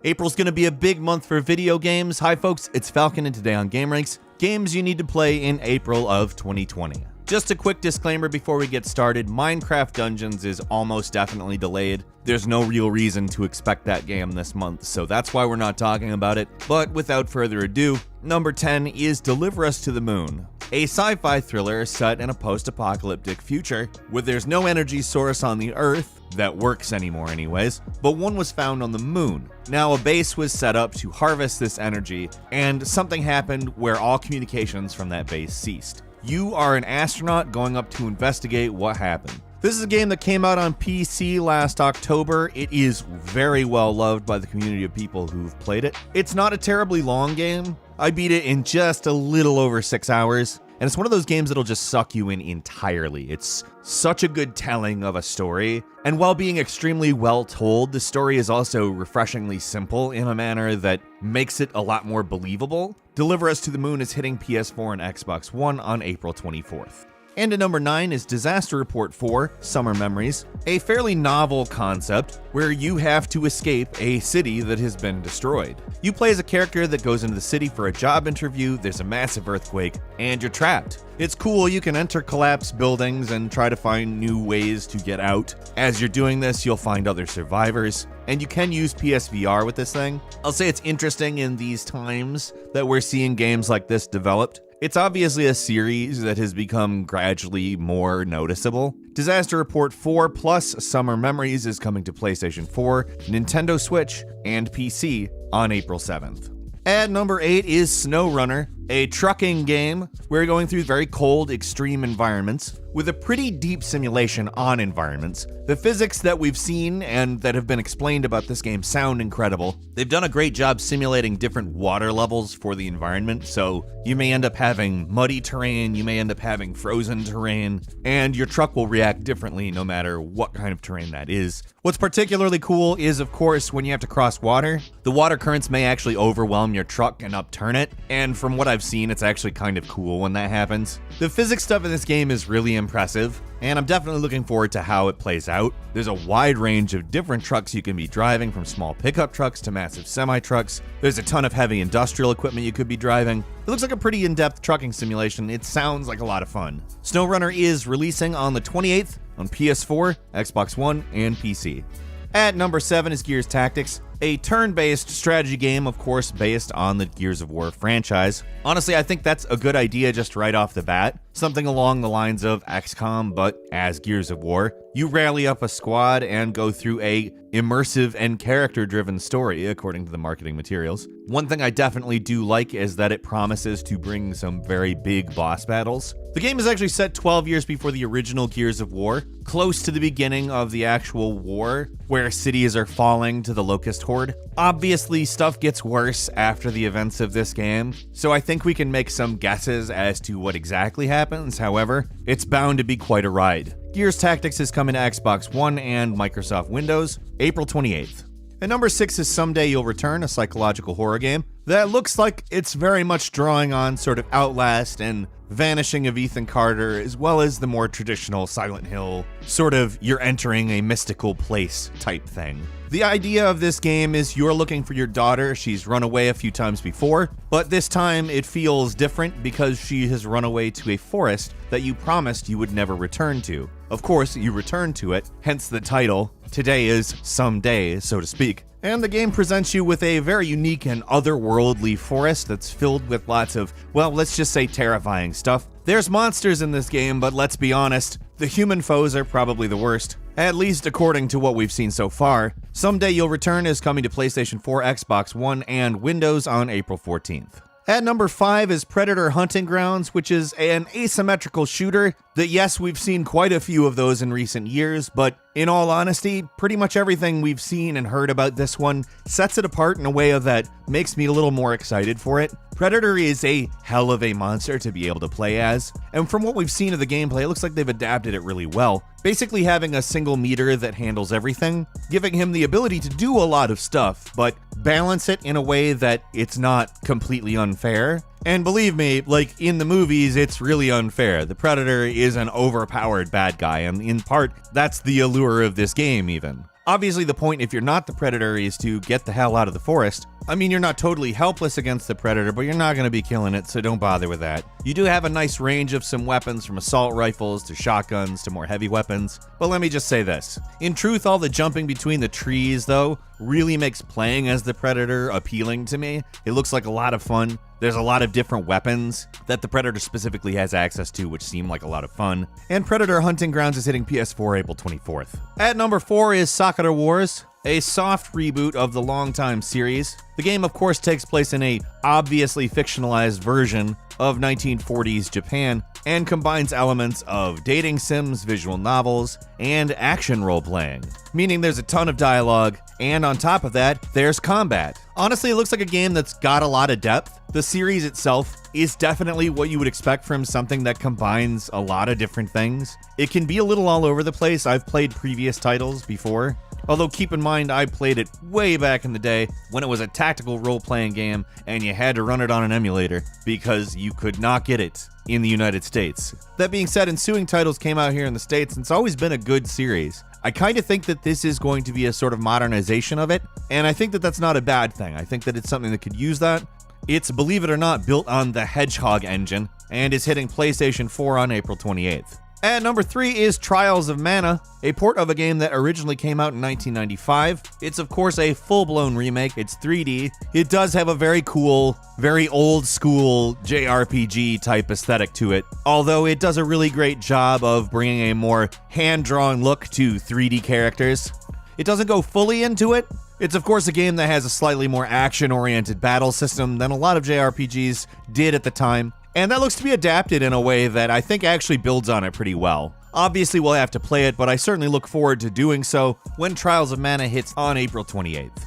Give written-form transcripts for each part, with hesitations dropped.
April's going to be a big month for video games. Hi folks, it's Falcon and today on GameRanks, games you need to play in April of 2020. Just a quick disclaimer before we get started, Minecraft Dungeons is almost definitely delayed. There's no real reason to expect that game this month, so that's why we're not talking about it. But without further ado, number 10 is Deliver Us to the Moon, a sci-fi thriller set in a post-apocalyptic future where there's no energy source on the Earth that works anymore anyways, but one was found on the moon. Now a base was set up to harvest this energy, and something happened where all communications from that base ceased. You are an astronaut going up to investigate what happened. This is a game that came out on PC last October. It is very well loved by the community of people who've played it. It's not a terribly long game. I beat it in just a little over 6 hours. And it's one of those games that'll just suck you in entirely. It's such a good telling of a story. And while being extremely well told, the story is also refreshingly simple in a manner that makes it a lot more believable. Deliver Us to the Moon is hitting PS4 and Xbox One on April 24th. And at number 9 is Disaster Report 4, Summer Memories, a fairly novel concept where you have to escape a city that has been destroyed. You play as a character that goes into the city for a job interview, there's a massive earthquake, and you're trapped. It's cool, you can enter collapsed buildings and try to find new ways to get out. As you're doing this, you'll find other survivors, and you can use PSVR with this thing. I'll say it's interesting in these times that we're seeing games like this developed. It's obviously a series that has become gradually more noticeable. Disaster Report 4 plus Summer Memories is coming to PlayStation 4, Nintendo Switch, and PC on April 7th. At number 8 is SnowRunner, a trucking game where you're going through very cold, extreme environments with a pretty deep simulation on environments. The physics that we've seen and that have been explained about this game sound incredible. They've done a great job simulating different water levels for the environment, so you may end up having muddy terrain, you may end up having frozen terrain, and your truck will react differently no matter what kind of terrain that is. What's particularly cool is, of course, when you have to cross water, the water currents may actually overwhelm your truck and upturn it, and from what I've seen, it's actually kind of cool when that happens. The physics stuff in this game is really impressive, and I'm definitely looking forward to how it plays out. There's a wide range of different trucks you can be driving, from small pickup trucks to massive semi-trucks. There's a ton of heavy industrial equipment you could be driving. It looks like a pretty in-depth trucking simulation. It sounds like a lot of fun. SnowRunner is releasing on the 28th on PS4, Xbox One, and PC. At number 7 is Gears Tactics, a turn-based strategy game, of course, based on the Gears of War franchise. Honestly, I think that's a good idea just right off the bat. Something along the lines of XCOM, but as Gears of War. You rally up a squad and go through a immersive and character-driven story, according to the marketing materials. One thing I definitely do like is that it promises to bring some very big boss battles. The game is actually set 12 years before the original Gears of War, close to the beginning of the actual war, where cities are falling to the Locust Horde. Obviously, stuff gets worse after the events of this game, so I think we can make some guesses as to what exactly happens. However, it's bound to be quite a ride. Gears Tactics is coming to Xbox One and Microsoft Windows, April 28th. At number 6 is Someday You'll Return, a psychological horror game that looks like it's very much drawing on sort of Outlast and Vanishing of Ethan Carter, as well as the more traditional Silent Hill, sort of you're entering a mystical place type thing. The idea of this game is you're looking for your daughter. She's run away a few times before, but this time it feels different because she has run away to a forest that you promised you would never return to. Of course, you return to it, hence the title. Today is someday, so to speak. And the game presents you with a very unique and otherworldly forest that's filled with lots of, well, let's just say terrifying stuff. There's monsters in this game, but let's be honest, the human foes are probably the worst. At least according to what we've seen so far. Someday You'll Return is coming to PlayStation 4, Xbox One, and Windows on April 14th. At number 5 is Predator Hunting Grounds, which is an asymmetrical shooter that, yes, we've seen quite a few of those in recent years, but in all honesty, pretty much everything we've seen and heard about this one sets it apart in a way that makes me a little more excited for it. Predator is a hell of a monster to be able to play as, and from what we've seen of the gameplay, it looks like they've adapted it really well. Basically having a single meter that handles everything, giving him the ability to do a lot of stuff, but balance it in a way that it's not completely unfair. And believe me, like in the movies, it's really unfair. The Predator is an overpowered bad guy, and in part, that's the allure of this game even. Obviously, the point if you're not the Predator is to get the hell out of the forest. I mean, you're not totally helpless against the Predator, but you're not going to be killing it, so don't bother with that. You do have a nice range of some weapons, from assault rifles to shotguns to more heavy weapons, but let me just say this. In truth, all the jumping between the trees, though, really makes playing as the Predator appealing to me. It looks like a lot of fun. There's a lot of different weapons that the Predator specifically has access to, which seem like a lot of fun. And Predator Hunting Grounds is hitting PS4 April 24th. At number 4 is Sakura Wars, a soft reboot of the longtime series. The game, of course, takes place in a obviously fictionalized version of 1940s Japan and combines elements of dating sims, visual novels, and action role-playing, meaning there's a ton of dialogue, and on top of that, there's combat. Honestly, it looks like a game that's got a lot of depth. The series itself is definitely what you would expect from something that combines a lot of different things. It can be a little all over the place. I've played previous titles before, although keep in mind I played it way back in the day when it was a tactical role-playing game and you had to run it on an emulator because you could not get it in the United States. That being said, ensuing titles came out here in the States and it's always been a good series. I kind of think that this is going to be a sort of modernization of it, and I think that that's not a bad thing. I think that it's something that could use that. It's, believe it or not, built on the Hedgehog engine and is hitting PlayStation 4 on April 28th. At number 3 is Trials of Mana, a port of a game that originally came out in 1995. It's of course a full-blown remake, it's 3D. It does have a very cool, very old-school JRPG type aesthetic to it, although it does a really great job of bringing a more hand-drawn look to 3D characters. It doesn't go fully into it. It's of course a game that has a slightly more action-oriented battle system than a lot of JRPGs did at the time. And that looks to be adapted in a way that I think actually builds on it pretty well. Obviously, we'll have to play it, but I certainly look forward to doing so when Trials of Mana hits on April 28th.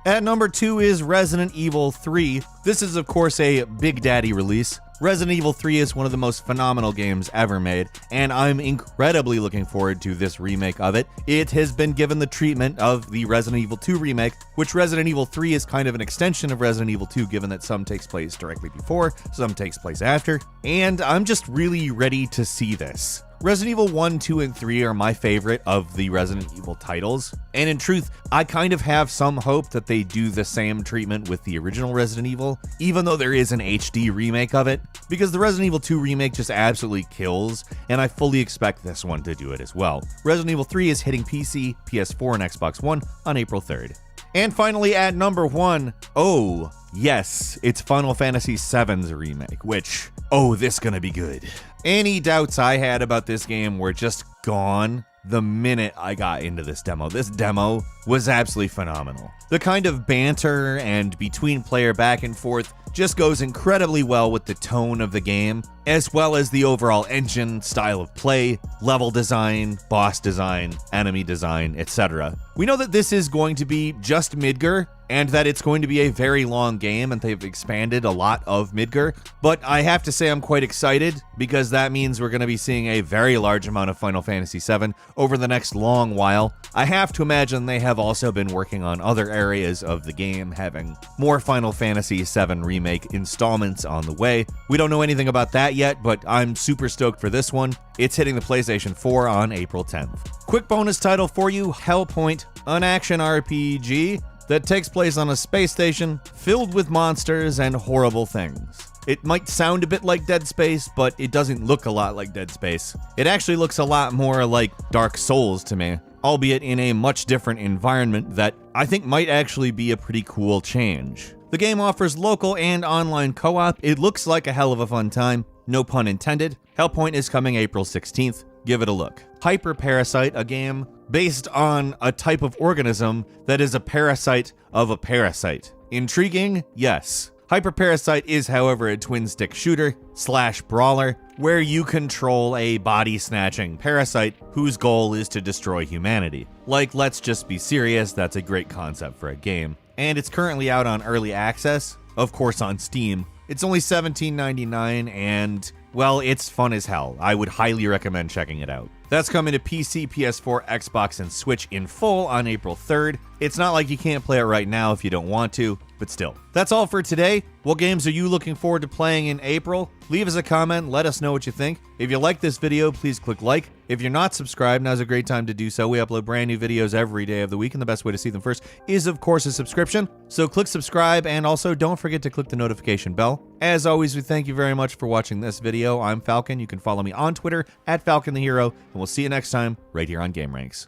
At number 2 is Resident Evil 3. This is, of course, a Big Daddy release. Resident Evil 3 is one of the most phenomenal games ever made, and I'm incredibly looking forward to this remake of it. It has been given the treatment of the Resident Evil 2 remake, which Resident Evil 3 is kind of an extension of Resident Evil 2, given that some takes place directly before, some takes place after, and I'm just really ready to see this. Resident Evil 1, 2, and 3 are my favorite of the Resident Evil titles, and in truth, I kind of have some hope that they do the same treatment with the original Resident Evil, even though there is an HD remake of it, because the Resident Evil 2 remake just absolutely kills, and I fully expect this one to do it as well. Resident Evil 3 is hitting PC, PS4, and Xbox One on April 3rd. And finally, at number 1, oh, yes, it's Final Fantasy VII's remake, which, oh, this gonna be good. Any doubts I had about this game were just gone the minute I got into this demo. This demo was absolutely phenomenal. The kind of banter and between player back and forth just goes incredibly well with the tone of the game, as well as the overall engine, style of play, level design, boss design, enemy design, etc. We know that this is going to be just Midgar, and that it's going to be a very long game, and they've expanded a lot of Midgar, but I have to say I'm quite excited, because that means we're going to be seeing a very large amount of Final Fantasy VII over the next long while. I have to imagine they have also been working on other areas of the game, having more Final Fantasy VII Remake installments on the way. We don't know anything about that yet, but I'm super stoked for this one. It's hitting the PlayStation 4 on April 10th. Quick bonus title for you, Hellpoint, an action RPG that takes place on a space station filled with monsters and horrible things. It might sound a bit like Dead Space, but it doesn't look a lot like Dead Space. It actually looks a lot more like Dark Souls to me, albeit in a much different environment that I think might actually be a pretty cool change. The game offers local and online co-op. It looks like a hell of a fun time, no pun intended. Hellpoint is coming April 16th. Give it a look. Hyper Parasite, a game based on a type of organism that is a parasite of a parasite. Intriguing? Yes. Hyper Parasite is, however, a twin-stick shooter / brawler where you control a body-snatching parasite whose goal is to destroy humanity. Like, let's just be serious, that's a great concept for a game. And it's currently out on early access, of course on Steam. It's only $17.99 and, well, it's fun as hell. I would highly recommend checking it out. That's coming to PC, PS4, Xbox, and Switch in full on April 3rd. It's not like you can't play it right now if you don't want to. but still. That's all for today. What games are you looking forward to playing in April? Leave us a comment, let us know what you think. If you like this video, please click like. If you're not subscribed, now's a great time to do so. We upload brand new videos every day of the week, and the best way to see them first is, of course, a subscription. So click subscribe, and also don't forget to click the notification bell. As always, we thank you very much for watching this video. I'm Falcon. You can follow me on Twitter @FalconTheHero, and we'll see you next time right here on GameRanks.